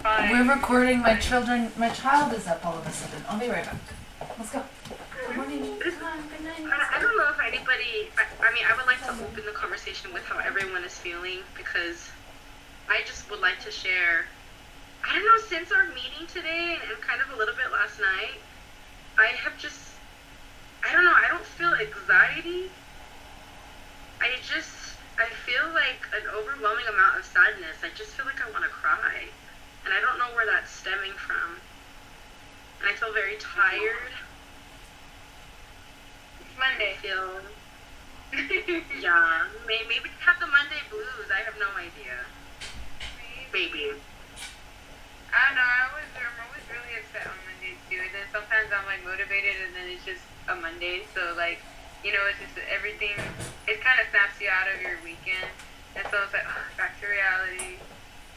Fine. We're recording. My child is up all of a sudden. I'll be right back. Let's go. Good morning. Come on. Good night. I don't know if anybody, I mean, I would like to open the conversation with how everyone is feeling, because I just would like to share, I don't know, since our meeting today and kind of a little bit last night, I have just, I don't know, I don't feel anxiety. I feel like an overwhelming amount of sadness. I just feel like I want to cry. And I don't know where that's stemming from. And I feel very tired. It's Monday. I feel, yeah, maybe have the Monday blues. I have no idea. Maybe. I don't know, I'm always really upset on Mondays too. And then sometimes I'm like motivated and then it's just a Monday. So like, you know, it's just everything, it kind of snaps you out of your weekend. And so it's like, back to reality,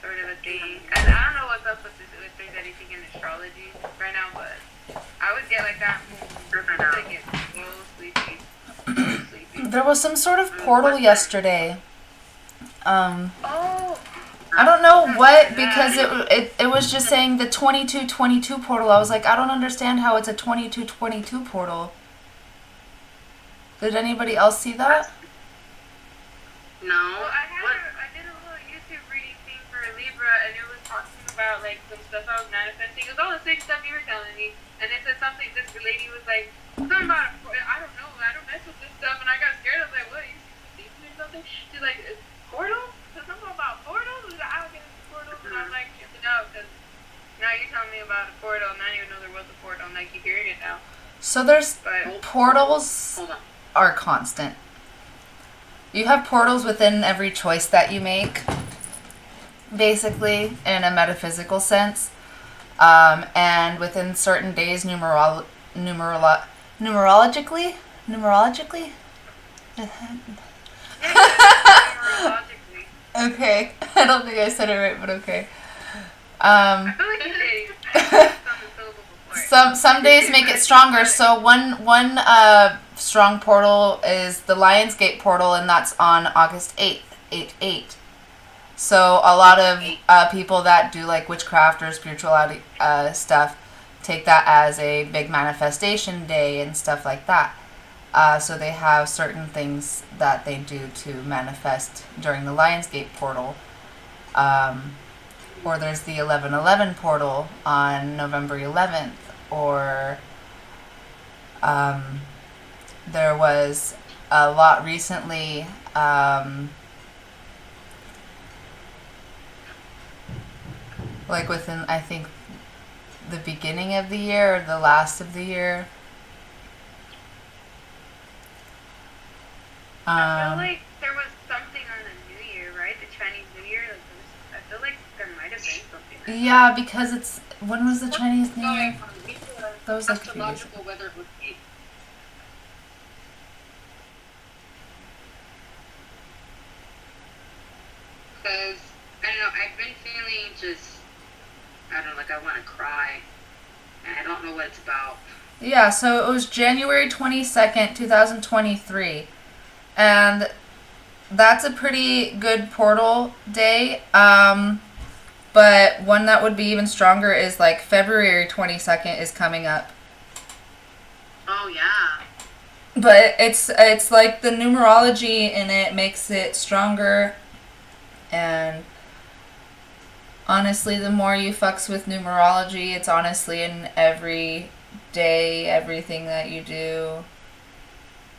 sort of a thing. And I don't know what's up with this, if there's anything in astrology right now, but I would get like that. I get so sleepy. So sleepy. There was some sort of portal yesterday. Oh! I don't know what, because it was just saying the 2222 portal. I was like, I don't understand how it's a 2222 portal. Did anybody else see that? No. Well, I did a little YouTube reading thing for Libra, and it was talking about like some stuff I was manifesting. It was all the same stuff you were telling me, and it said something. This lady was like, something about I don't know, I don't mess with this stuff, and I got scared. I was like, what? You see or something? She's like, portals? So something about portals? I don't get into portals, and I'm like, tripping out because now you're telling me about a portal, and I didn't even know there was a portal, and I keep hearing it now. So there's But portals are constant. You have portals within every choice that you make, basically, in a metaphysical sense. And within certain days, numerologically? numerologically. Okay. I don't think I said it right, but okay. I feel like you did. I said some syllable before. Some days make it stronger. So one strong portal is the Lionsgate portal, and that's on August 8th, 8/8. So a lot of people that do like witchcraft or spirituality stuff take that as a big manifestation day and stuff like that. So they have certain things that they do to manifest during the Lionsgate portal. Or there's the 11/11 portal on November 11th. Or there was a lot recently, like within, I think, the beginning of the year or the last of the year. I feel like there was something on the New Year, right? The Chinese New Year. Like I feel like there might have been something. Like Yeah, because it's, when was the Chinese New Year? That was like a few days astrological weather would be. Because, I don't know, I've been feeling just, I don't know, like I want to cry. And I don't know what it's about. Yeah, so it was January 22nd, 2023. And that's a pretty good portal day. But one that would be even stronger is like February 22nd is coming up. Oh, yeah. But it's like the numerology in it makes it stronger. And honestly, the more you fucks with numerology, it's honestly in every day, everything that you do.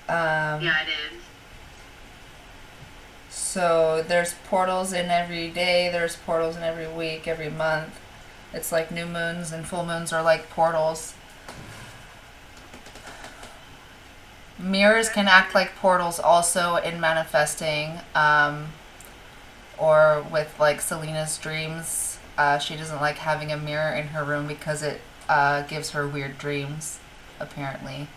Yeah, it is. So there's portals in every day, there's portals in every week, every month. It's like new moons and full moons are like portals. Mirrors can act like portals also in manifesting, or with like Selena's dreams. She doesn't like having a mirror in her room because it gives her weird dreams, apparently.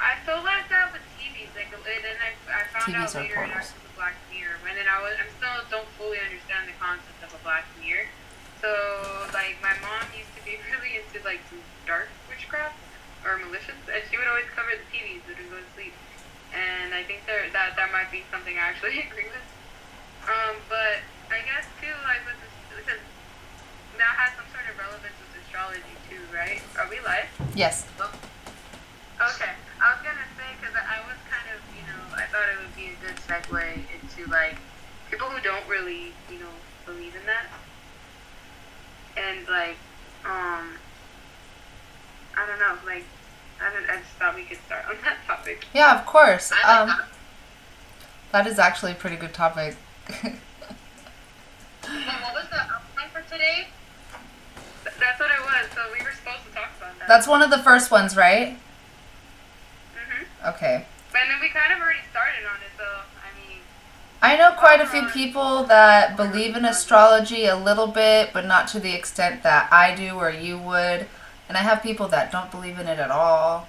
I feel like that with TVs, like, and then I found TVs out are later portals. after the Black Mirror, and then I still don't fully understand the concept of a Black Mirror. So, like, my mom used to be really into, like, dark witchcraft, or malicious, and she would always cover the TVs and go to sleep. And I think that might be something I actually agree with. But I guess too, like with this, because Yes. Okay. I was gonna say, because I was kind of, I thought it would be a good segue into, like, people who don't really, believe in that. And, like, I don't know, like, I just thought we could start on that topic. Yeah, of course. I like that. That is actually a pretty good topic. Well, what was the outline for today? That's what it was, so we were supposed to talk about that. That's one of the first ones, right? Mm-hmm. Okay. But then we kind of already started on it, so, I mean... I know quite a few people that believe in astrology a little bit, but not to the extent that I do or you would. And I have people that don't believe in it at all.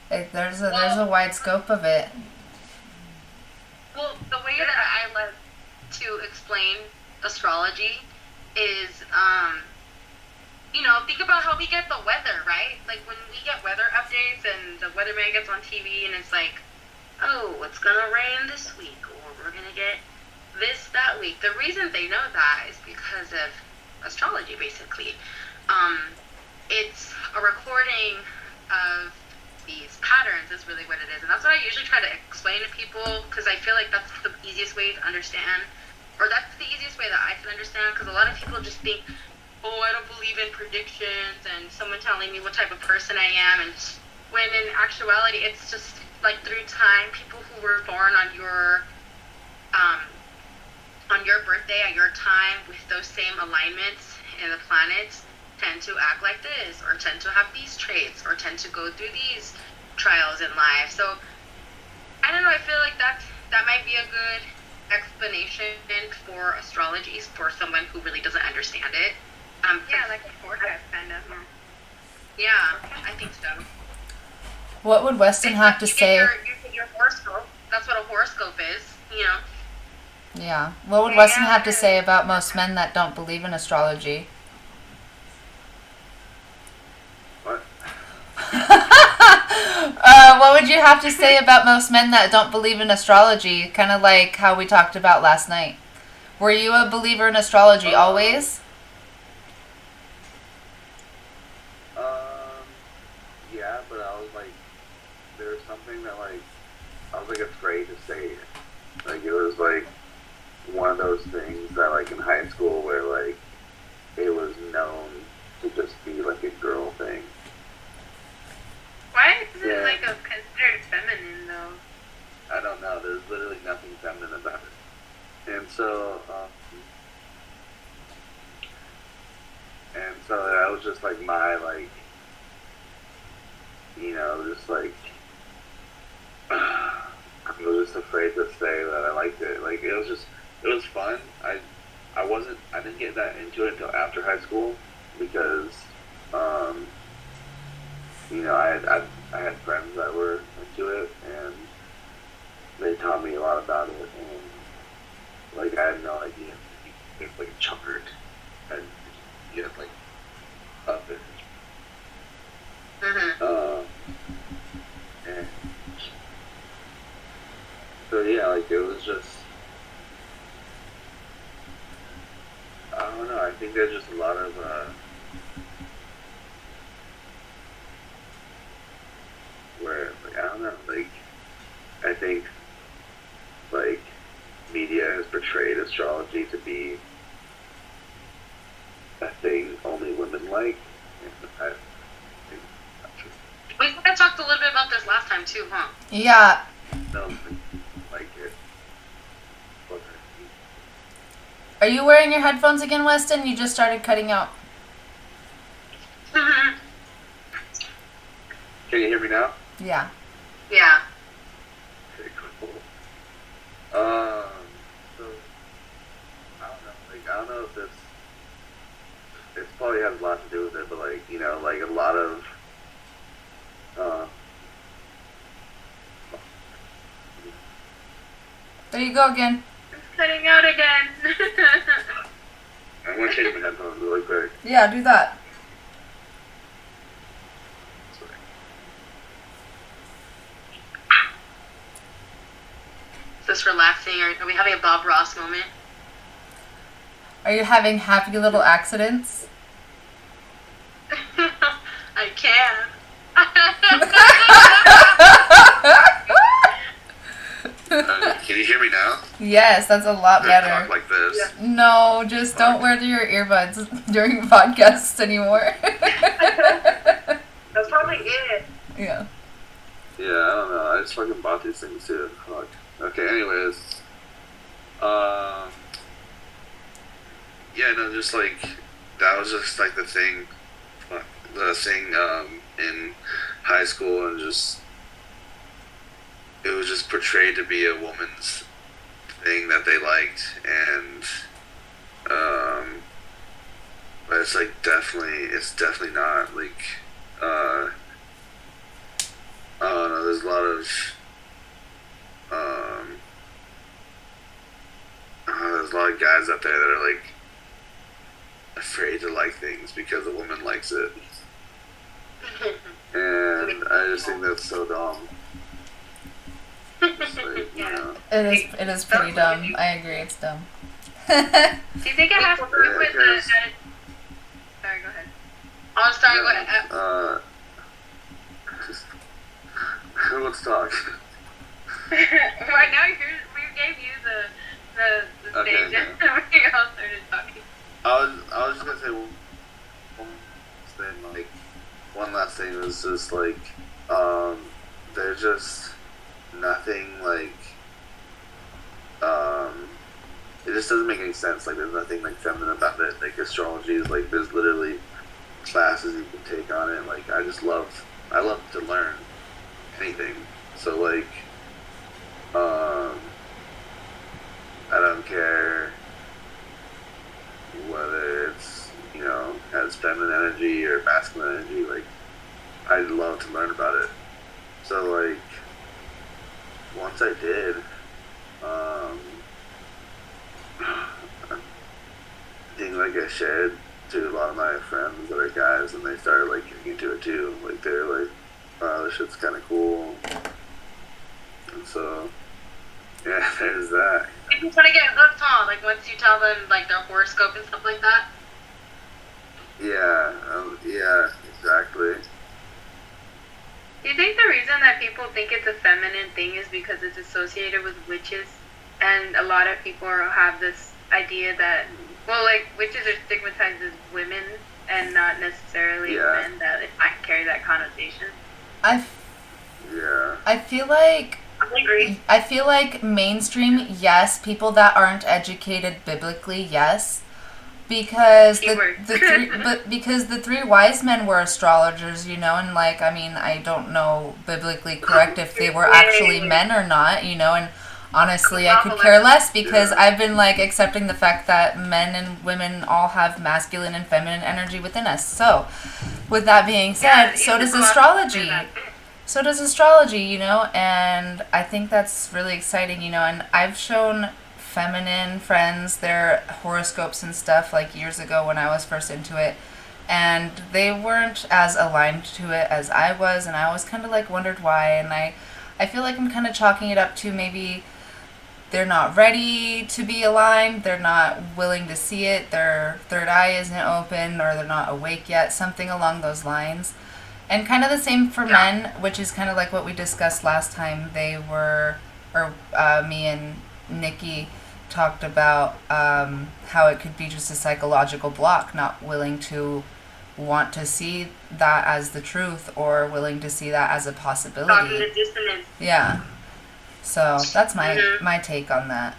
There's a wide scope of it. Well, the way that I like to explain astrology is, think about how we get the weather, right? Like, when we get weather updates and the weatherman gets on TV and it's like, oh, it's gonna rain this week, or we're gonna get this that week. The reason they know that is because of astrology, basically. It's a recording of these patterns is really what it is, and that's what I usually try to explain to people, because I feel like that's the easiest way to understand, or that's the easiest way that I can understand, because a lot of people just think, oh, I don't believe in predictions and someone telling me what type of person I am, and when in actuality it's just like through time, people who were born on your birthday at your time with those same alignments in the planets tend to act like this, or tend to have these traits, or tend to go through these trials in life. So I don't know, I feel like that might be a good explanation for astrology for someone who really doesn't understand it. Yeah, like a forecast, kind of. Yeah, I think so. What would Weston have to say? You get your horoscope. That's what a horoscope is, Yeah. What would Weston have to say about most men that don't believe in astrology? What? What would you have to say about most men that don't believe in astrology? Kind of like how we talked about last night. Were you a believer in astrology always? Yeah, but I was like, there was something that like, I was like afraid to say it. Like, it was like one of those things that like in high school where like it was known to just be like a girl thing. Why is it like considered feminine though? I don't know. There's literally nothing feminine about it. And so that was just like my like, just like I was just afraid to say that I liked it. Like, it was fun. I didn't get that into it until after high school because I had friends that were into it, and they taught me a lot about it, and like I had no idea. It's like a chart, and you have like up it. And so yeah, like it was just, I don't know. I think there's just a lot of where like I don't know, like I think like media has portrayed astrology to be a thing only women like. And I think that's just, We kind of talked a little bit about this last time too, huh? Yeah. no, like it. Are you wearing your headphones again, Weston? You just started cutting out. Can you hear me now? Yeah. Yeah. Okay, cool. So I don't know. Like, I don't know if this. It probably has a lot to do with it, but like like a lot of. There you go again. It's cutting out again. I'm gonna change my headphones really quick. Yeah, do that. Sorry. Is this relaxing, or are we having a Bob Ross moment? Are you having happy little accidents? I can. Can you hear me now? Yes, that's a lot Talk better. like this. Yeah. No, just don't wear your earbuds during podcasts anymore. That's probably it. Yeah. Yeah, I don't know. I just fucking bought these things too. Fuck. Okay, anyways. Yeah, no, just like, that was just like the thing in high school, and just, it was just portrayed to be a woman's thing that they liked, and, but it's like it's definitely not, like, I don't know, there's a lot of, there's a lot of guys out there that are like afraid to like things because a woman likes it, and I just think that's so dumb. It's like, you know. It is pretty dumb. I agree, it's dumb. Do you think it has to do with the... because- Sorry, go ahead. I'm sorry, what? Let's talk. Right now, we gave you the Okay, stage, yeah. and we all started talking. I was just gonna say one last thing was just like, there's just nothing like, it just doesn't make any sense. Like, there's nothing like feminine about it. Like, astrology is like, there's literally classes you can take on it. Like, I love to learn anything. So like, I don't care whether it's, you know, has feminine energy or masculine energy. Like, I'd love to learn about it. So like, once I did, I think like I shared to a lot of my friends that are guys, and they started like getting into it too. Like, they're like, wow, this shit's kind of cool. And so, yeah, there's that. People try to get hooked, huh? Like, once you tell them, like, their horoscope and stuff like that? Yeah, yeah, exactly. Do you think the reason that people think it's a feminine thing is because it's associated with witches? And a lot of people have this idea that, well, like, witches are stigmatized as women and not necessarily Yeah. men, that it might carry that connotation. I feel like mainstream, yes. People that aren't educated biblically, yes. Because because the three wise men were astrologers, you know, and like, I mean, I don't know biblically correct if they were actually men or not, you know, and honestly, I could care less, because I've been like accepting the fact that men and women all have masculine and feminine energy within us. So, with that being said, so does astrology. So does astrology, you know, and I think that's really exciting, you know, and I've shown feminine friends their horoscopes and stuff like years ago when I was first into it, and they weren't as aligned to it as I was, and I always kind of like wondered why, and I feel like I'm kind of chalking it up to maybe they're not ready to be aligned, they're not willing to see it, their third eye isn't open, or they're not awake yet, something along those lines. And kind of the same for men, which is kind of like what we discussed last time. Me and Nikki talked about how it could be just a psychological block, not willing to want to see that as the truth, or willing to see that as a possibility. Cognitive dissonance. Yeah. So that's my take on that.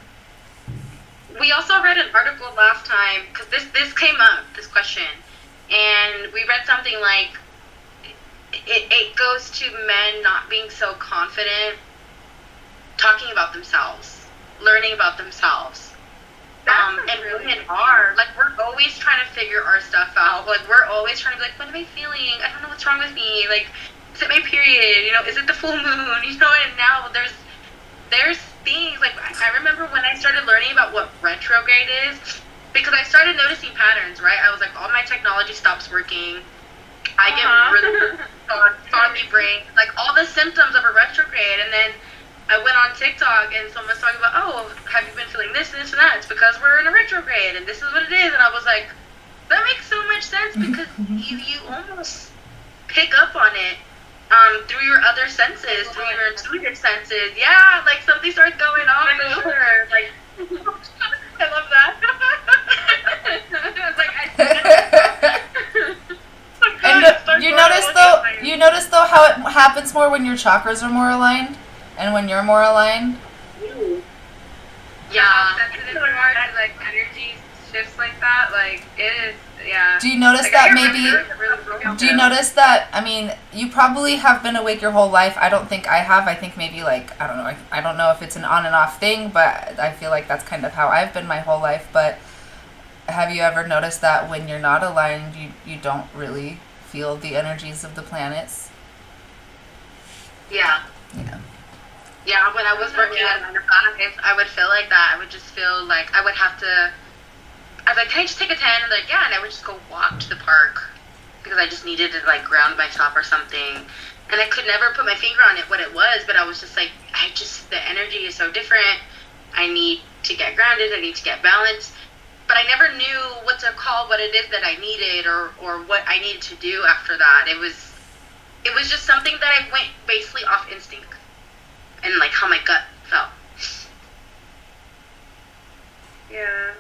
We also read an article last time, because this came up, this question, and we read something like, it goes to men not being so confident talking about themselves, learning about themselves. And really women are, like, we're always trying to figure our stuff out. Like, we're always trying to be like, what am I feeling? I don't know what's wrong with me. Like, is it my period? You know, is it the full moon? You know, and now there's things, like, I remember when I started learning about what retrograde is, because I started noticing patterns, right? I was like, all my technology stops working. I get really foggy brain, like all the symptoms of a retrograde. And then I went on TikTok and someone was talking about, oh, have you been feeling this, this, and that? It's because we're in a retrograde, and this is what it is. And I was like, that makes so much sense, because you almost, pick up on it through your other senses, through your intuitive senses. Yeah, like something starts going on for sure. Like, I love that. And you notice though how it happens more when your chakras are more aligned, and when you're more aligned. Yeah. How sensitive you are to like energy shifts like that. Like it is. Yeah. Do you notice Like, that I maybe? remember Do you notice that? I mean, you probably have been awake your whole life. I don't think I have. I think maybe like I don't know. I don't know if it's an on and off thing, but I feel like that's kind of how I've been my whole life. But have you ever noticed that when you're not aligned, you don't really feel the energies of the planets? Yeah. Yeah. Yeah, when I was working at 9 to 5, I would feel like that. I would just feel like I would have to. I was like, can I just take a 10? And they're like, yeah, and I would just go walk to the park because I just needed to like ground myself or something. And I could never put my finger on it what it was, but I was just like, the energy is so different. I need to get grounded. I need to get balanced. But I never knew what to call what it is that I needed or what I needed to do after that. It was just something that I went basically off instinct and like how my gut felt. Yeah.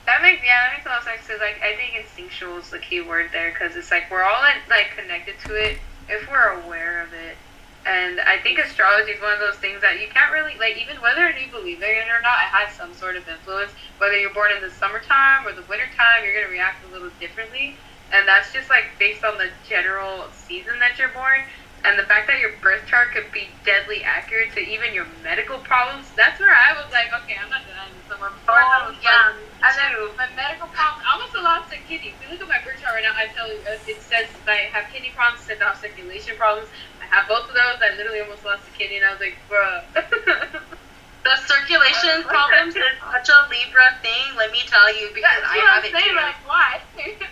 That makes a lot of sense. Cause like I think instinctual is the key word there, because it's like we're all like connected to it if we're aware of it. And I think astrology is one of those things that you can't really like, even whether you believe in it or not, it has some sort of influence. Whether you're born in the summertime or the wintertime, you're gonna react a little differently, and that's just like based on the general season that you're born. And the fact that your birth chart could be deadly accurate to even your medical problems, that's where I was like, okay, I'm not denying this somewhere. Before that was yeah. And then my medical problems, I almost lost a kidney. If you look at my birth chart right now, I tell you, it says that I have kidney problems, it says I have circulation problems. I have both of those. I literally almost lost a kidney, and I was like, bruh. The circulation problems is such a Libra thing, let me tell you, because I have it too. Like, why?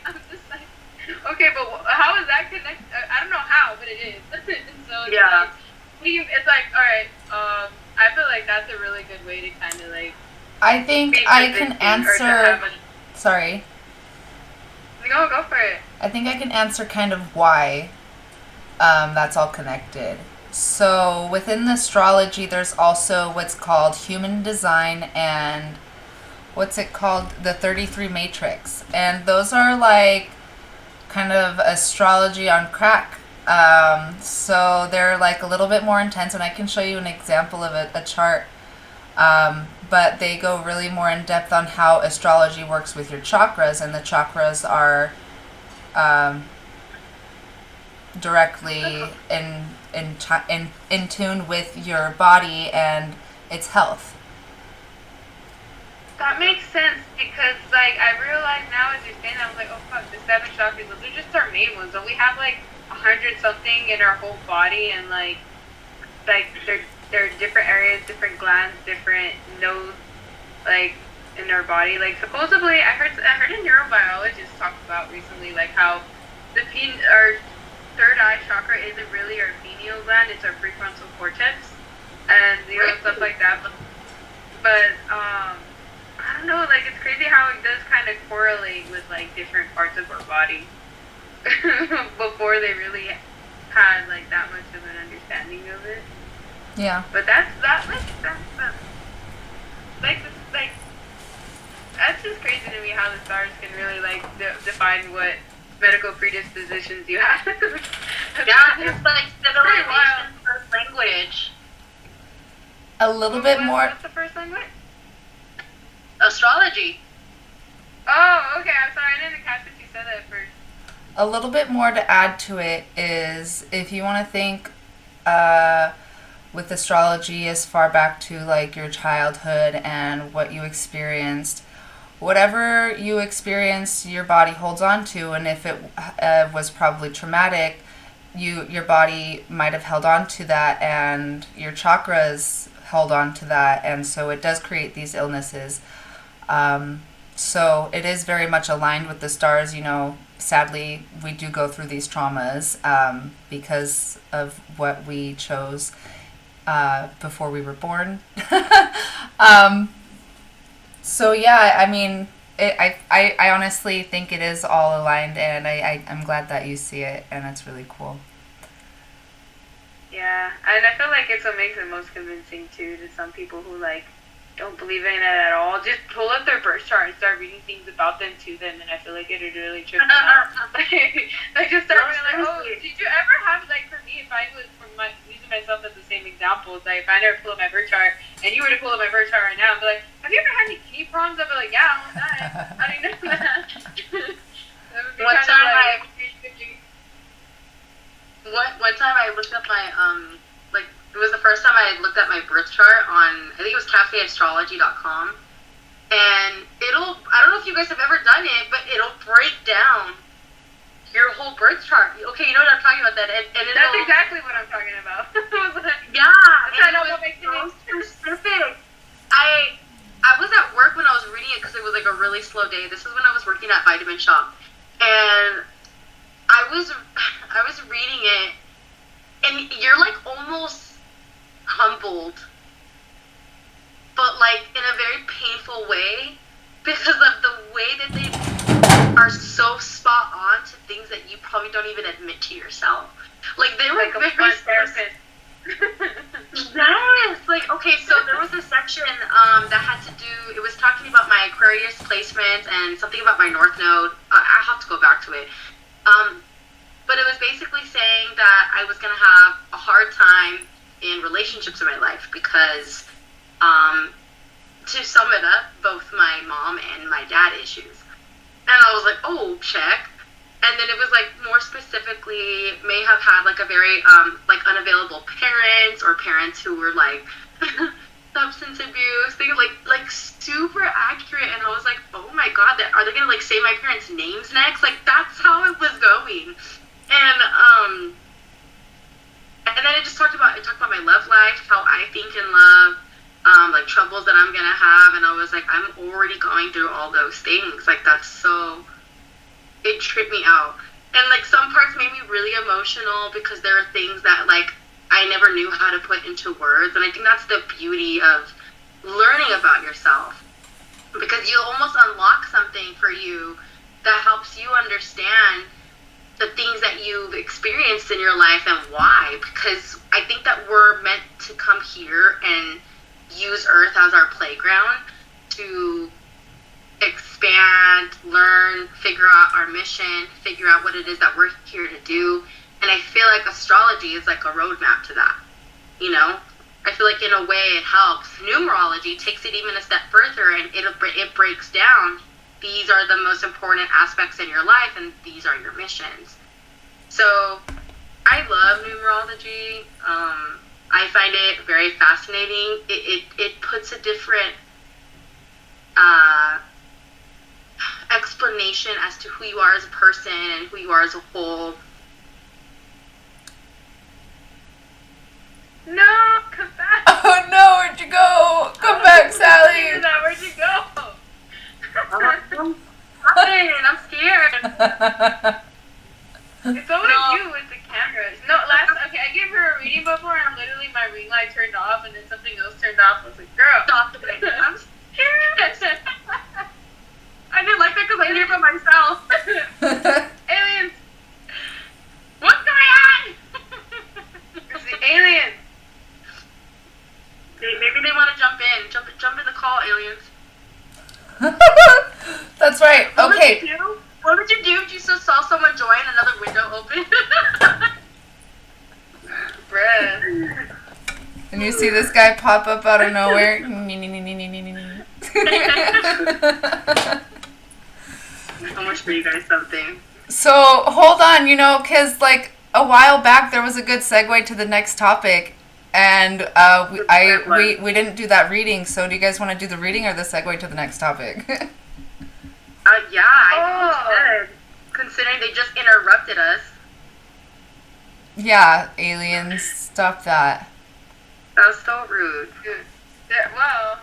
I'm just like, okay, but how is that connected? I don't know how, but it is. So it's Yeah. It's like, all right. I feel like that's a really good way to kind of like. I think be I can convincing or to answer. have Sorry. Go for it. I think I can answer kind of why that's all connected. So within the astrology, there's also what's called human design and what's it called? The 33 matrix. And those are like kind of astrology on crack. So they're like a little bit more intense, and I can show you an example of a chart. But they go really more in depth on how astrology works with your chakras, and the chakras are directly in tune with your body and its health. That makes sense, because like I realize now as you're saying that, I'm like, oh fuck, the 7 chakras, those are just our main ones. And we have like 100 something in our whole body, and like there are different areas, different glands, different nodes, like in our body. Like supposedly, I heard a neurobiologist talk about recently, like how our third eye chakra isn't really our pineal gland; it's our prefrontal cortex, and stuff like that. But I don't know, like it's crazy how it does kind of correlate with like different parts of our body before they really had like that much of an understanding of it. Yeah. But that's just crazy to me how the stars can really like define what medical predispositions you have. Yeah, it's like civilization first language. A little bit more. What's the first language? Astrology. Oh, okay. I'm sorry, I didn't catch what you said at first. A little bit more to add to it is if you want to think with astrology as far back to like your childhood and what you experienced, whatever you experienced your body holds on to, and if it was probably traumatic, your body might have held on to that, and your chakras held on to that, and so it does create these illnesses. So it is very much aligned with the stars. Sadly, we do go through these traumas because of what we chose before we were born. So yeah, I mean, I honestly think it is all aligned, and I'm glad that you see it, and it's really cool. Yeah, and I feel like it's what makes it most convincing too to some people who like don't believe in it at all. Just pull up their birth chart and start reading things about them to them, and I feel like it would really trip them out. Like just start being like, oh, did you ever have, like, for me, if I was using myself as the same example, like if I never pull up my birth chart and you were to pull up my birth chart right now and be like, have you ever had any kidney problems? I'd be like, yeah, all the time. How do you know that? That would be One kind time of like, One time I looked up my like, it was the first time I looked at my birth chart on, I think it was cafeastrology.com, and I don't know if you guys have ever done it, but it'll break down your whole birth chart. Okay, you know what I'm talking about, that, and that's exactly what I'm talking about. Yeah, and it was so specific. I was at work when I was reading it because it was like a really slow day. This is when I was working at Vitamin Shop, and I was reading it, and you're like almost humbled, but like in a very painful way, because of the way that they are so spot on to things that you probably don't even admit to yourself. Like they were like a fun therapist. Yes, like, okay, so there was a section that had to do, it was talking about my Aquarius placement and something about my North Node. I have to go back to it. But it was basically saying that I was going to have a hard time in relationships in my life because, to sum it up, both my mom and my dad issues. And I was like, oh, check. And then it was like more specifically may have had like a very like unavailable parents or parents who were like substance abuse, things like super accurate. And I was like, oh my god, are they gonna like say my parents' names next? Like that's how it was going. And then it talked about my love life, how I think in love, like troubles that I'm gonna have, and I was like, I'm already going through all those things. Like that's so. It tripped me out. And like some parts made me really emotional because there are things that like I never knew how to put into words. And I think that's the beauty of learning about yourself, because you almost unlock something for you that helps you understand the things that you've experienced in your life and why. Because I think that we're meant to come here and use Earth as our playground to expand, learn, figure out our mission, figure out what it is that we're here to do. And I feel like astrology is like a roadmap to that, you know? I feel like in a way it helps. Numerology takes it even a step further, and it breaks down, these are the most important aspects in your life and these are your missions. So I love numerology. I find it very fascinating. It puts a different explanation as to who you are as a person and who you are as a whole. No, come back. Oh no, where'd you go? Come back, Sally. Where'd you go? I'm scared. It's always you with the cameras. No, okay, I gave her a reading before and literally my ring light turned off and then something else turned off. I was like, girl. Stop it. I'm scared. I didn't like that because I knew it myself. Aliens! What's going on? It's the aliens. Maybe they want to jump in. Jump in the call, aliens. That's right. Okay. What would you do if you saw someone join another window open? Bruh. And you see this guy pop up out of nowhere. I'm gonna show you guys something. So, hold on, because, like, a while back there was a good segue to the next topic, and we didn't do that reading, so do you guys want to do the reading or the segue to the next topic? Yeah, I think we should, considering they just interrupted us. Yeah, aliens, stop that. That was so rude. Well,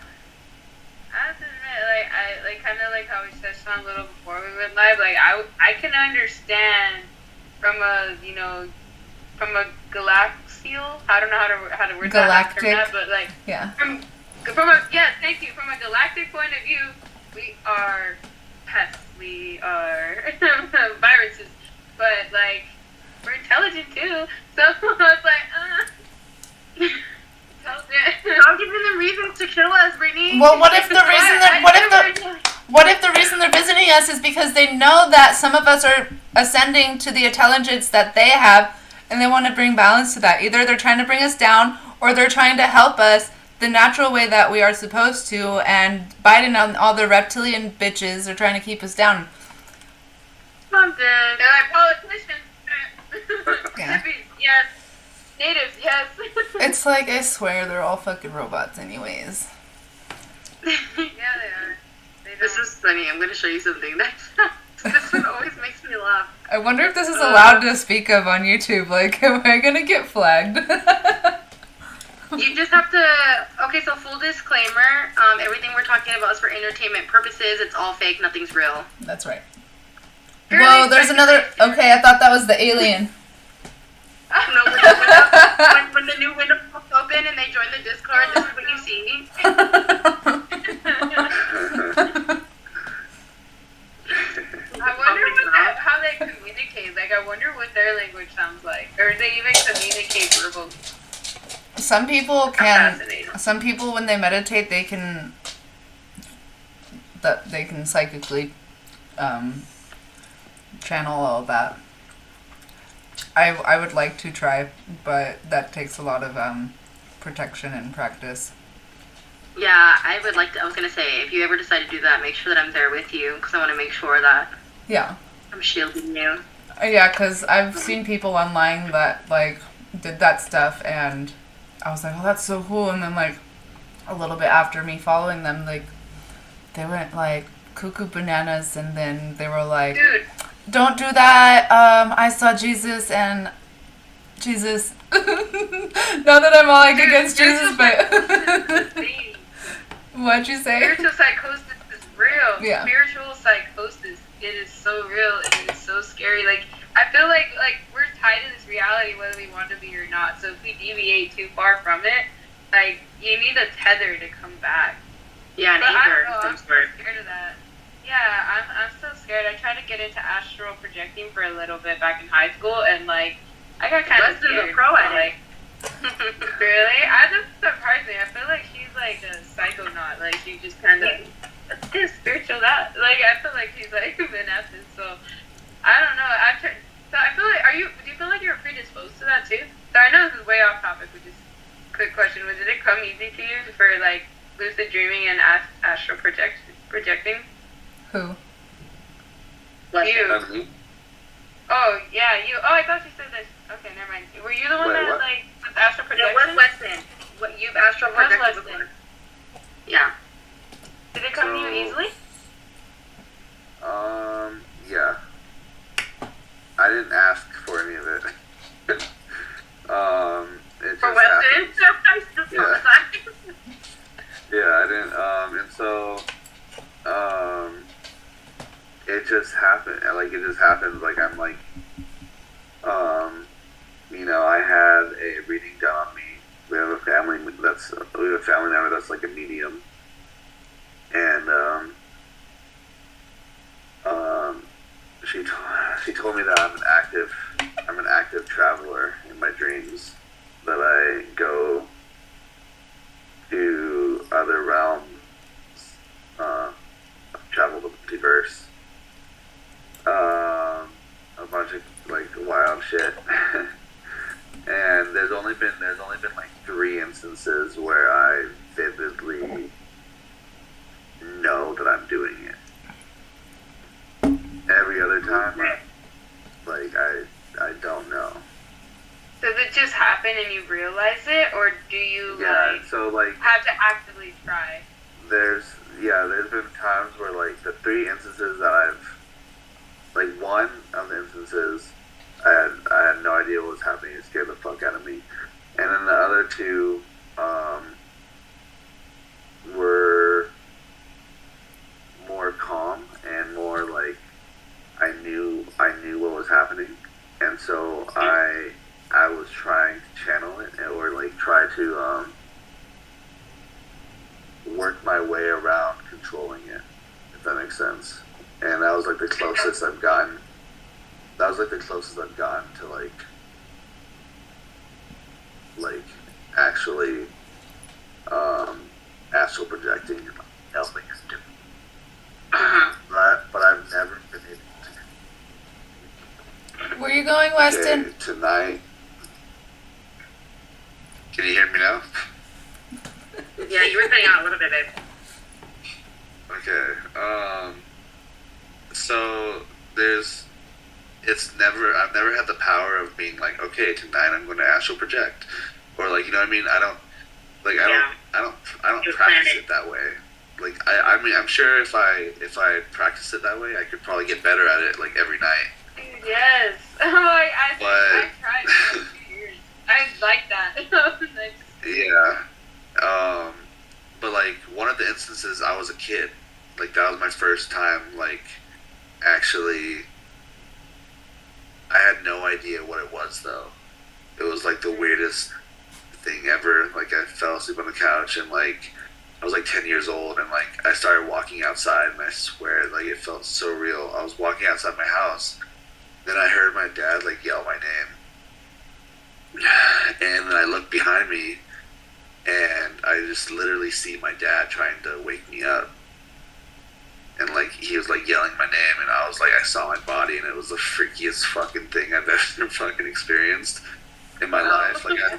I have to admit, I kind of like how we touched on a little before we went live. Like, I can understand from a galaxial. I don't know how to word galactic. that, but like, yeah. From a galactic point of view, we are pests. We are viruses, but like we're intelligent too. So I was like, Stop giving them reasons to kill us, Brittnee. Well, what if the reason they're visiting us is because they know that some of us are ascending to the intelligence that they have, and they want to bring balance to that. Either they're trying to bring us down, or they're trying to help us the natural way that we are supposed to, and Biden and all the reptilian bitches are trying to keep us down. I'm dead. They're like politicians. Yeah. Yes. Natives, yes. It's like, I swear, they're all fucking robots anyways. Yeah, they are. This is funny. I'm going to show you something. This one always makes me laugh. I wonder if this is allowed to speak of on YouTube. Like, am I gonna get flagged? You just have to... Okay, so full disclaimer. Everything we're talking about is for entertainment purposes. It's all fake. Nothing's real. That's right. Whoa, there's another... Okay, I thought that was the alien. No, when the new window pops open and they join the Discord, this is what you see. I wonder how they communicate. Like, I wonder what their language sounds like. Or if they even communicate verbal. Some people can... Fascinating. Some people, when they meditate, they can psychically channel all of that. I would like to try, but that takes a lot of protection and practice. Yeah, I would like to... I was going to say, if you ever decide to do that, make sure that I'm there with you, because I want to make sure that Yeah. I'm shielding you. Yeah, because I've seen people online that, like, did that stuff, and I was like, oh, that's so cool. And then, like, a little bit after me following them, like, they went, like, cuckoo bananas, and then they were like, Dude. don't do that. I saw Jesus, and Jesus. Not that I'm like against Jesus, but what'd you say? Spiritual psychosis is real. Yeah. Spiritual psychosis, it is so real and it is so scary. Like, I feel like we're tied to this reality whether we want to be or not. So if we deviate too far from it, like, you need a tether to come back. Yeah, an But I anchor. don't know, I'm Some so sort. scared of that. Yeah, I'm so scared. I tried to get into astral projecting for a little bit back in high school, and like, I got kind of Weston's a scared. pro at it. Like, really? I just surprised me. I feel like she's like a psychonaut. Like, she just kind of this spiritual that. Like, I feel like she's like been at this. So I don't know. So I feel like, do you feel like you're predisposed to that too? So I know this is way off topic, which is a quick question. Did it come easy to you for like lucid dreaming and astral projecting? Who? You. Oh, yeah, you. Oh, I thought you said this. Okay, never mind. Were you the one Wait, that, what? like, was astral Yeah, projection? where's Weston? What, you've astral Where's projected Weston? before. Yeah. Did it come to you easily? Yeah. I didn't ask for any of it. It For just Weston? happened. I still saw Yeah. that. Yeah, I didn't, and so, it just happened, like, it just happens, like, I'm like, you know, I had a reading done on me. We have a family member that's like a medium, and, she told me that I'm an active traveler in my dreams, that I go to other realms, travel the multiverse, a bunch of like wild shit, and there's only been like 3 instances where I vividly know that I'm doing it. Every other time, like I don't know. Does it just happen and you realize it, or do you So like have to actively try? there's been times where like the 3 instances that I've, like, one of the instances I had no idea what was happening. It scared the fuck out of me, and then the other 2 were more calm and more like I knew what was happening, and so I was trying to channel it, or like try to work my way around controlling it, if that makes sense. and that was like the closest I've gotten. That was like the closest I've gotten to like actually astral projecting and helping us do. But I've never been able to. Where are you going, Weston? Okay, tonight. Can you hear me now? Yeah, you were cutting out a little bit, babe. Okay. So I've never had the power of being like, okay, tonight I'm going to astral project, or like, you know what I mean? I don't practice it that way. Like, I mean, I'm sure if I practice it that way, I could probably get better at it like every night. Yes. I tried for like 2 years. I like that. Yeah. But like one of the instances, I was a kid. Like that was my first time. Like actually, I had no idea what it was though. It was like the weirdest thing ever. Like I fell asleep on the couch and like I was like 10 years old and like I started walking outside and I swear like it felt so real. I was walking outside my house. Then I heard my dad like yell my name. And then I looked behind me and I just literally see my dad trying to wake me up. And like he was like yelling my name and I was like, I saw my body and it was the freakiest fucking thing I've ever fucking experienced in my life. Like I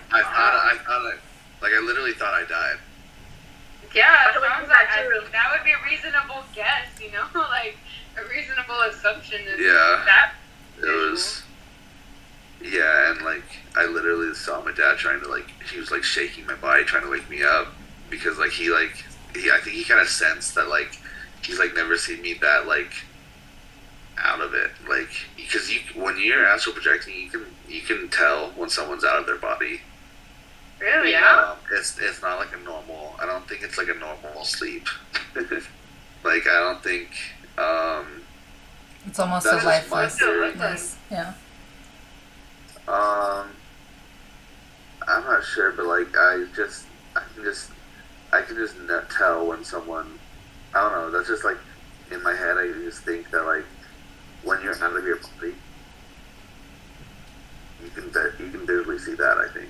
literally thought I died. Yeah, it sounds like I mean, that would be a reasonable guess, you know? Like a reasonable assumption is that it was. Yeah, and like I literally saw my dad trying to like he was like shaking my body trying to wake me up because like I think he kind of sensed that like he's like never seen me that like out of it, like because when you're astral projecting you can tell when someone's out of their body. Really? Yeah. It's not like a normal. I don't think it's like a normal sleep. Like I don't think. It's almost a lifeless. Yeah. I'm not sure, but like I can just tell when someone. I don't know. That's just like in my head. I just think that like when you're out of your body, you can visually see that. I think,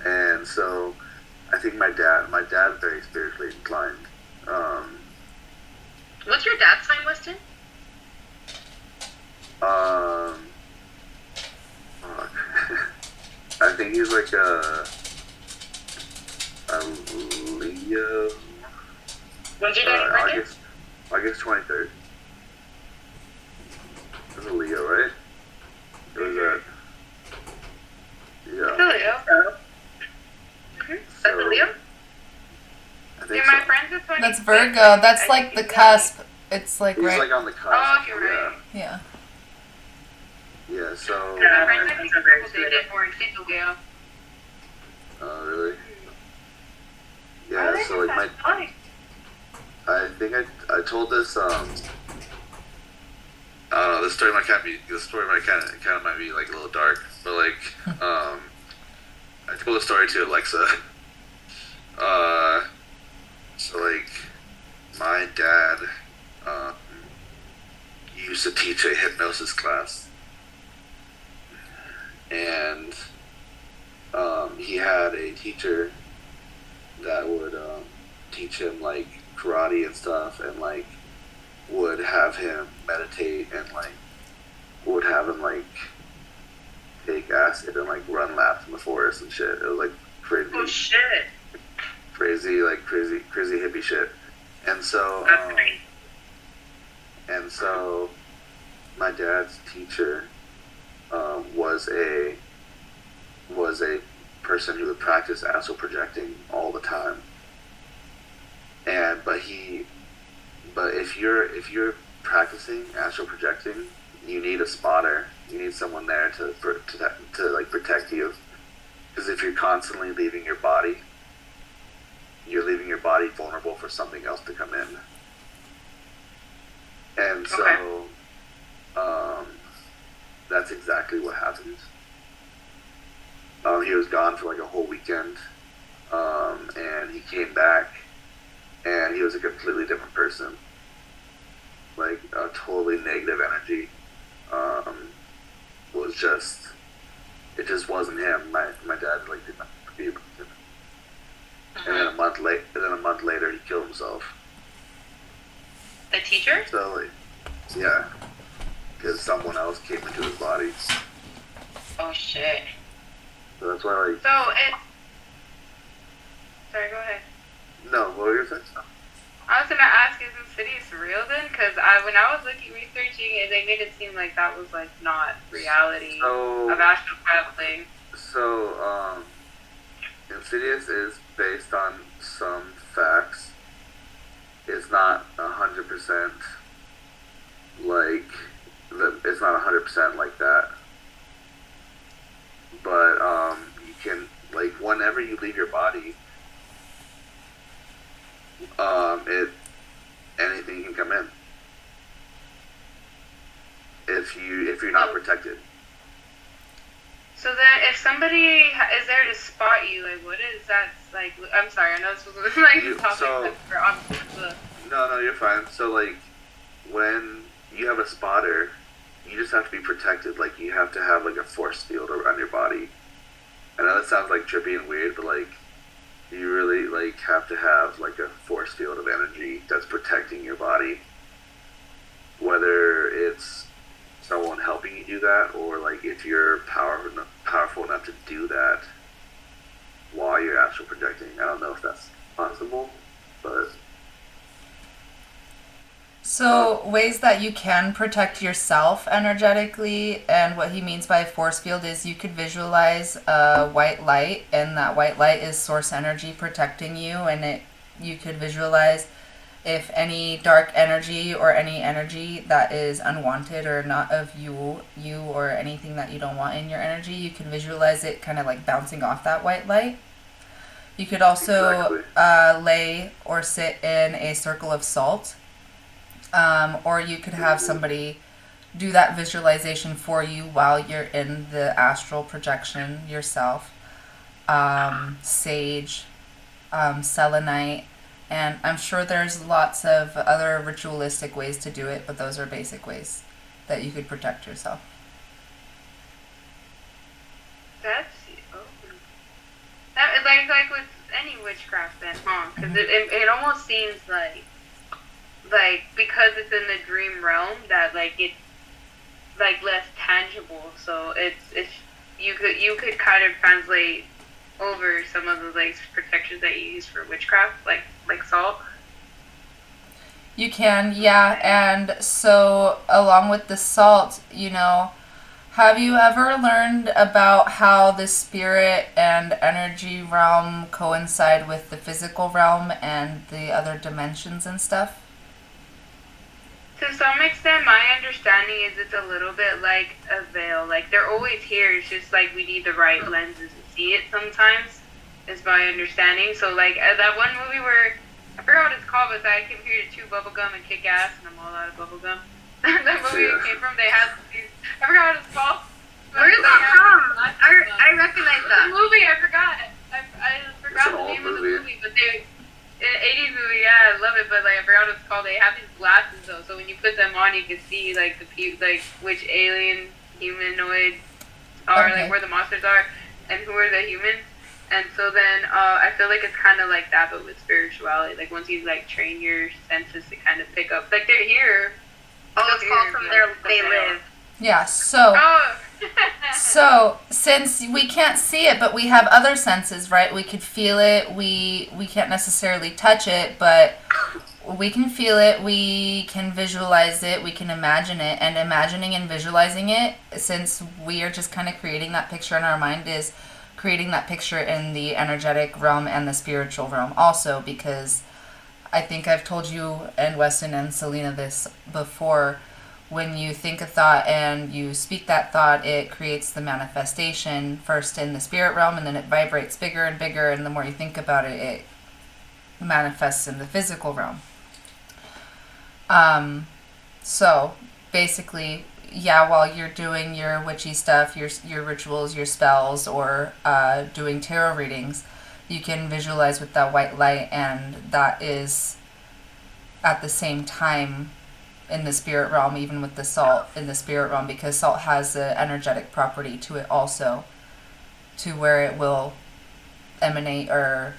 and so I think my dad is very spiritually inclined. What's your dad's sign, Weston? I think he's like a Leo. When's your dad's birthday? August 23rd. That's a Leo, right? Or is that? Yeah. That's a Leo. That's a Leo? I think Yeah, my so. friends with 20. That's Virgo. That's like the cusp. It's like He's right. like on the cusp. Oh, you're right. Yeah. Yeah, so. My friends I think people did it more in Leo. Oh, really? Yeah, so like I think I told this I don't know, this story might kind of be like a little dark, but like I told a story to Alexa. So like my dad used to teach a hypnosis class, and he had a teacher that would teach him like karate and stuff, and like would have him meditate and like would have him like take acid and like run laps in the forest and shit. It was like crazy. Oh shit. Crazy hippie shit. And so my dad's teacher was a person who would practice astral projecting all the time. But if you're practicing astral projecting, you need a spotter. You need someone there to like protect you. Because if you're constantly leaving your body, you're leaving your body vulnerable for something else to come in. And so, that's exactly what happened. He was gone for like a whole weekend, and he came back, and he was a completely different person. Like totally negative energy. Was just, it just wasn't him. My dad like did not be able to. And then a month later, he killed himself. The teacher? So like, yeah, because someone else came into his body. Oh shit. So that's why like. So it's. Sorry, go ahead. No, what were you saying? I was gonna ask, is Insidious real then? Because when I was researching it, they made it seem like that was like not reality of astral traveling. So, Insidious is based on some facts. It's not 100% like it's not 100% like that. But you can like whenever you leave your body, anything can come in if you're not protected. So then, if somebody is there to spot you, like, what is that like? I'm sorry, I know this was like the topic for obviously. No, you're fine. So like, when you have a spotter, you just have to be protected. Like, you have to have like a force field around your body. I know that sounds like trippy and weird, but like, you really like have to have like a force field of energy that's protecting your body. Whether it's someone helping you do that, or like if you're powerful enough to do that while you're astral projecting. I don't know if that's possible, but So ways that you can protect yourself energetically, and what he means by force field is you could visualize a white light, and that white light is source energy protecting you, and you could visualize if any dark energy or any energy that is unwanted or not of you or anything that you don't want in your energy, you can visualize it kind of like bouncing off that white light. You could also lay or sit in a circle of salt. Or you could have somebody do that visualization for you while you're in the astral projection yourself. Sage, selenite, and I'm sure there's lots of other ritualistic ways to do it, but those are basic ways that you could protect yourself. That's that like with any witchcraft then, huh? Because it almost seems like because it's in the dream realm that like it's like less tangible, so it's you could kind of translate over some of the like protections that you use for witchcraft, like salt. You can, yeah. And so along with the salt, have you ever learned about how the spirit and energy realm coincide with the physical realm and the other dimensions and stuff? To some extent, my understanding is it's a little bit like a veil. Like, they're always here. It's just like we need the right lenses to see it sometimes, is my understanding. So, like, that one movie where, I forgot what it's called, but I came here to chew bubblegum and kick ass, and I'm all out of bubblegum. That movie it came from, they had these, I forgot what it's called. Where's that from? I recognize that. The movie, I forgot. I forgot the name of the movie, but they... 80s movie, yeah, I love it, but like I forgot what it's called. They have these glasses though, so when you put them on, you can see like which alien humanoids are, like where the monsters are, and who are the humans. And so then I feel like it's kind of like that, but with spirituality. Like once you like train your senses to kind of pick up, like they're here. Oh, it's called from there they live. Yeah. So. Oh. So, since we can't see it, but we have other senses, right? We could feel it. We can't necessarily touch it, but we can feel it. We can visualize it. We can imagine it. And imagining and visualizing it, since we are just kind of creating that picture in our mind, is creating that picture in the energetic realm and the spiritual realm also, because I think I've told you and Weston and Selena this before. When you think a thought and you speak that thought, it creates the manifestation first in the spirit realm, and then it vibrates bigger and bigger, and the more you think about it, it manifests in the physical realm. So basically, yeah, while you're doing your witchy stuff, your rituals, your spells, or doing tarot readings, you can visualize with that white light, and that is at the same time in the spirit realm, even with the salt in the spirit realm, because salt has an energetic property to it also, to where it will emanate, or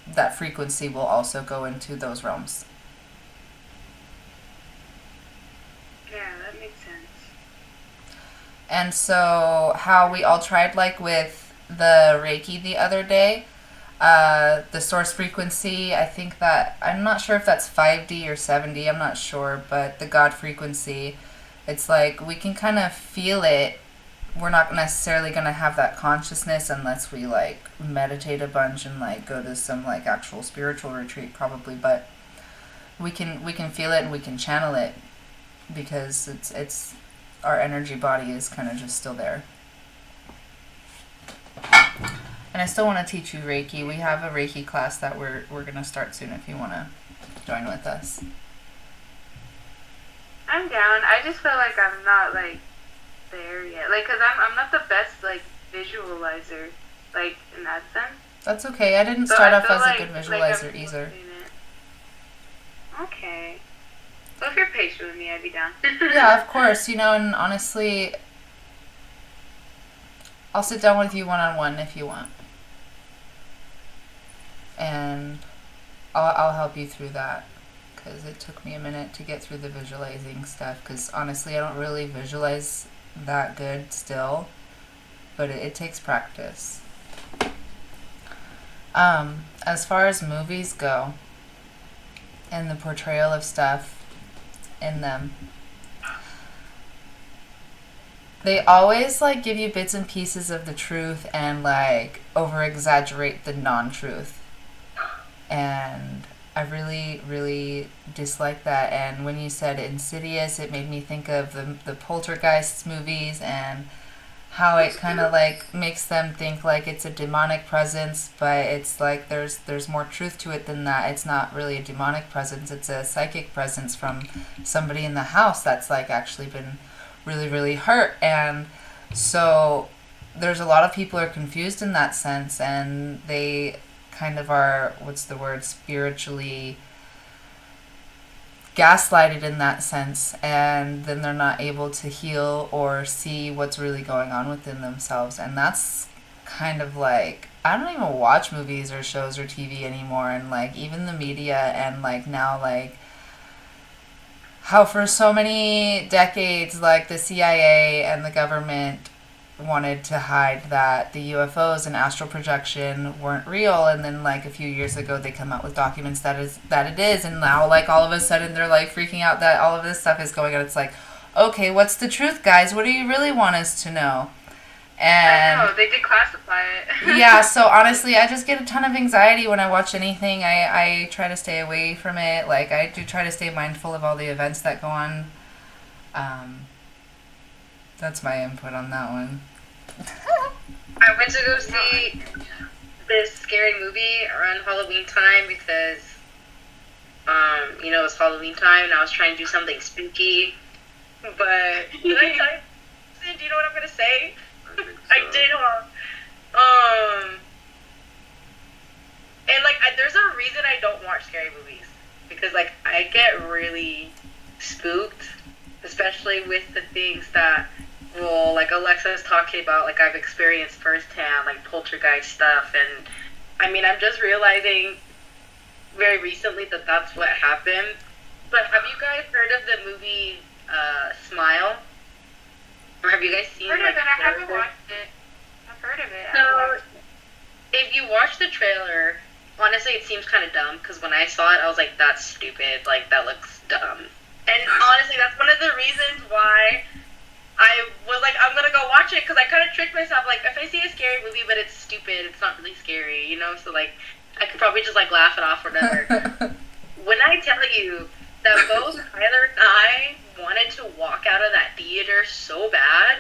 that frequency will also go into those realms. Yeah, that makes sense. And so how we all tried, like with the Reiki the other day, the source frequency, I think that, I'm not sure if that's 5D or 7D, I'm not sure, but the God frequency, it's like we can kind of feel it. We're not necessarily going to have that consciousness unless we like meditate a bunch and like go to some like actual spiritual retreat probably, but we can feel it and we can channel it because it's our energy body is kind of just still there. And I still want to teach you Reiki. We have a Reiki class that we're going to start soon if you want to join with us. I'm down. I just feel like I'm not like there yet. Like, cause I'm not the best like visualizer, like in that sense. That's okay. I didn't So start I off feel as like, a good visualizer I'm either. forcing it. Okay. So if you're patient with me, I'd be down. Yeah, of course. You know, and honestly, I'll sit down with you one-on-one if you want. And I'll help you through that, because it took me a minute to get through the visualizing stuff, because honestly I don't really visualize that good still, but it takes practice. As far as movies go and the portrayal of stuff in them, they always like give you bits and pieces of the truth and like over exaggerate the non-truth. And I really, really dislike that. And when you said Insidious, it made me think of the Poltergeist movies and how it kind of like makes them think like it's a demonic presence, but it's like there's more truth to it than that. It's not really a demonic presence. It's a psychic presence from somebody in the house that's like actually been really, really hurt. And so there's a lot of people are confused in that sense, and they kind of are, what's the word, spiritually gaslighted in that sense, and then they're not able to heal or see what's really going on within themselves. And that's kind of like, I don't even watch movies or shows or TV anymore, and like even the media, and like now like how for so many decades like the CIA and the government wanted to hide that the UFOs and astral projection weren't real, and then like a few years ago they come out with documents that it is, and now like all of a sudden they're like freaking out that all of this stuff is going on. It's like, okay, what's the truth, guys? What do you really want us to know? And I know, they declassify it. yeah, so honestly I just get a ton of anxiety when I watch anything. I try to stay away from it. Like I do try to stay mindful of all the events that go on. That's my input on that one. I went to go see this scary movie around Halloween time because, it was Halloween time and I was trying to do something spooky. But did I tell you? Do you know what I'm gonna say? I did, huh? And like, there's a reason I don't watch scary movies, because like I get really spooked, especially with the things that, well, like Alexa's talking about, like I've experienced firsthand, like poltergeist stuff. And I mean, I'm just realizing very recently that that's what happened. But have you guys heard of the movie Smile? Or have you guys seen I've heard like of it. I haven't watched it. I've heard of it. So, if you watch the trailer, honestly, it seems kind of dumb, because when I saw it, I was like, that's stupid. Like, that looks dumb. And honestly, that's one of the reasons why I was like, I'm gonna go watch it, because I kind of tricked myself. Like, if I see a scary movie, but it's stupid, it's not really scary, So, like, I could probably just, like, laugh it off or whatever. When I tell you that both Tyler and I wanted to walk out of that theater so bad,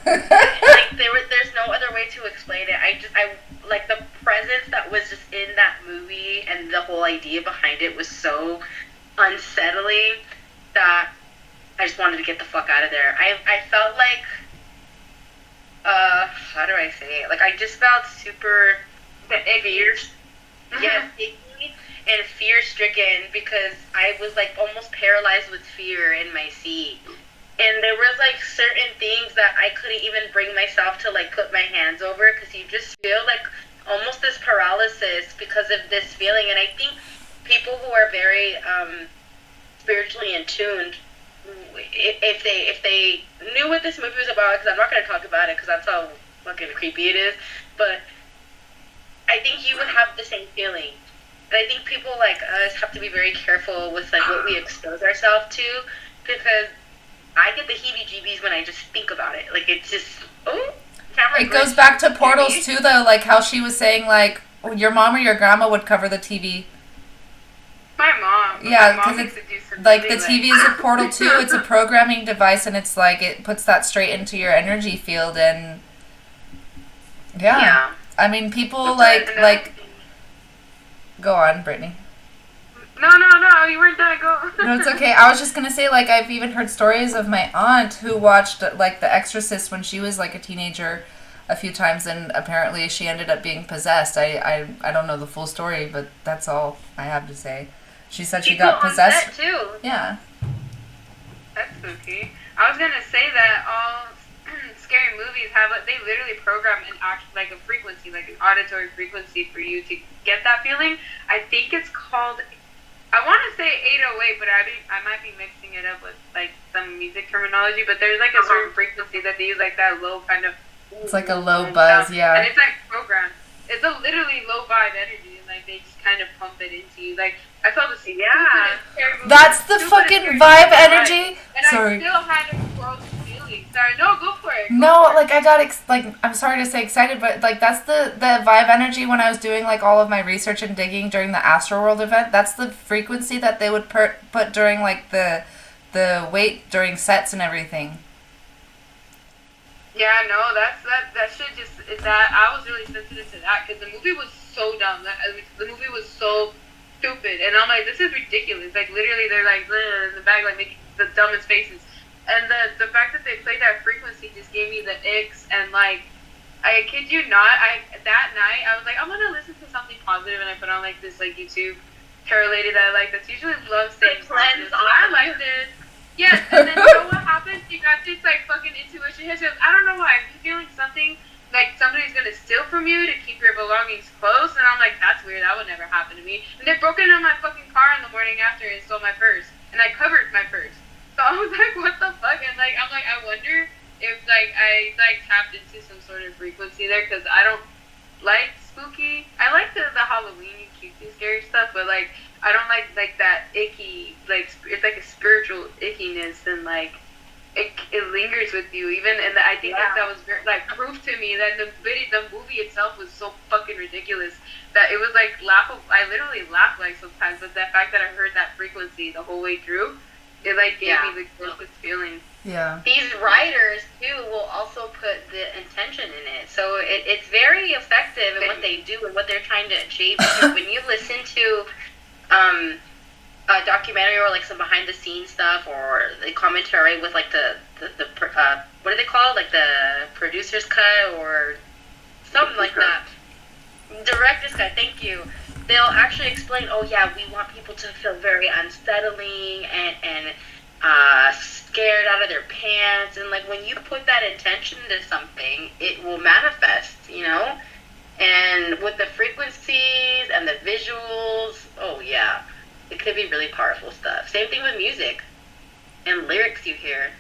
like, there's no other way to explain it. I like, the presence that was just in that movie and the whole idea behind it was so unsettling that I just wanted to get the fuck out of there. I felt like, how do I say it? Like, I just felt super fierce. Yes, icky. and fear-stricken because I was like almost paralyzed with fear in my seat. And there was like certain things that I couldn't even bring myself to like put my hands over because you just feel like almost this paralysis because of this feeling. And I think people who are very spiritually in tuned, if they knew what this movie was about, because I'm not going to talk about it because that's how fucking creepy it is, but I think you would have the same feeling. And I think people like us have to be very careful with like what we expose ourselves to, because I get the heebie-jeebies when I just think about it. Like, it's just, oh. It goes back to portals too, though, like how she was saying, like, your mom or your grandma would cover the TV. My mom. Yeah, because it's like the TV is a portal too. It's a programming device, and it's like it puts that straight into your energy field, and yeah. I mean, people like. Go on, Brittnee. No, you weren't done. Go. No, it's okay. I was just gonna say, like, I've even heard stories of my aunt who watched like The Exorcist when she was like a teenager a few times, and apparently she ended up being possessed. I don't know the full story, but that's all I have to say. She said she got possessed. On set too. Yeah. That's spooky. I was gonna say that all scary movies have they literally program an like a frequency, like an auditory frequency for you to get that feeling. I think it's called. I want to say 808, but I might be mixing it up with like some music terminology. But there's like a certain frequency that they use, like that low kind of. It's like a low buzz, yeah. And it's like programmed. It's a literally low vibe energy, and like they just kind of pump it into you. Like I felt the That's the fucking vibe energy. And Sorry. I still had a gross feeling. Sorry, no, go for it. Like I got I'm sorry to say excited, but like that's the vibe energy when I was doing like all of my research and digging during the Astroworld event. That's the frequency that they would put during like the weight during sets and everything. Yeah, no, that shit just that I was really sensitive to that because the movie was so dumb. The movie was so stupid, and I'm like, this is ridiculous. Like literally, they're like in the bag, like making the dumbest faces. And the fact that they played that frequency just gave me the icks, and like, I kid you not, that night I was like, I'm gonna listen to something positive, and I put on like this like YouTube tarot lady that I like that's usually loves saying positive. So I liked it. Yes, and then you know what happened? She got this like fucking intuition. She goes, I don't know why, I'm feeling something like somebody's gonna steal from you to keep your belongings close, and I'm like, that's weird, that would never happen to me. And they broke into my fucking car in the morning after and stole my purse, and I covered my purse. So I was like, what the fuck? And like, I'm like, I wonder if like I like tapped into some sort of frequency there, because I don't like spooky. I like the Halloween cutesy scary stuff, but like I don't like that icky, like it's like a spiritual ickiness, and like it lingers with you even. And I think that was very, like proof to me that the movie itself was so fucking ridiculous that it was like laughable. I literally laughed like sometimes, but the fact that I heard that frequency the whole way through, it like gave me the grossest feeling. Yeah. These writers too will also put the intention in it, so it's very effective in what they do and what they're trying to achieve. Because when you listen to a documentary or like some behind the scenes stuff or the commentary with like the what do they call it, like the producer's cut or something like that, director's cut, thank you, they'll actually explain, oh yeah, we want people to feel very unsettling and scared out of their pants, and like when you put that intention into something, it will manifest, you know. And with the frequencies and the visuals, oh yeah, it could be really powerful stuff. Same thing with music and lyrics you hear.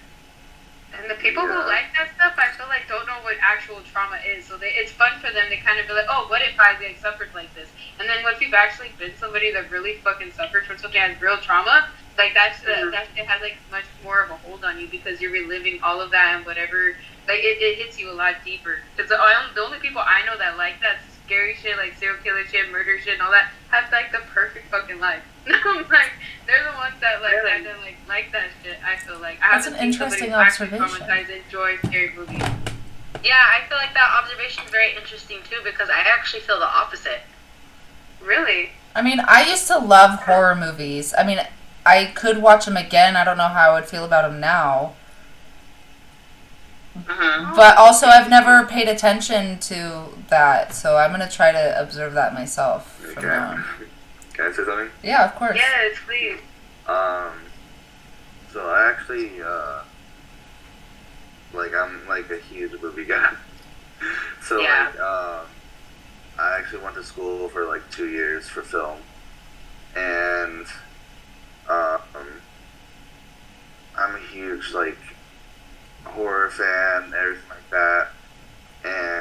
And the people who like that stuff, I feel like don't know what actual trauma is. So it's fun for them to kind of be like, oh, what if I suffered like this? And then what if you've actually been somebody that really fucking suffered from something that has real trauma? Like that shit has like much more of a hold on you because you're reliving all of that and whatever. Like it hits you a lot deeper. Because the only people I know that like that scary shit, like serial killer shit, murder shit, and all that, have like the perfect fucking life. Like they're the ones that like kind of like that shit. I feel like that's an interesting observation. Traumatized, enjoy scary movies. Yeah, I feel like that observation is very interesting too because I actually feel the opposite. Really? I mean, I used to love horror movies. I mean, I could watch them again. I don't know how I would feel about them now. But also, I've never paid attention to that, so I'm gonna try to observe that myself from now on. Can I say something? Yeah, of course. Yes, please. So I actually, like, I'm like a huge movie guy. So Yeah. like, I actually went to school for like 2 years for film, and I'm a huge like horror fan, everything like that, and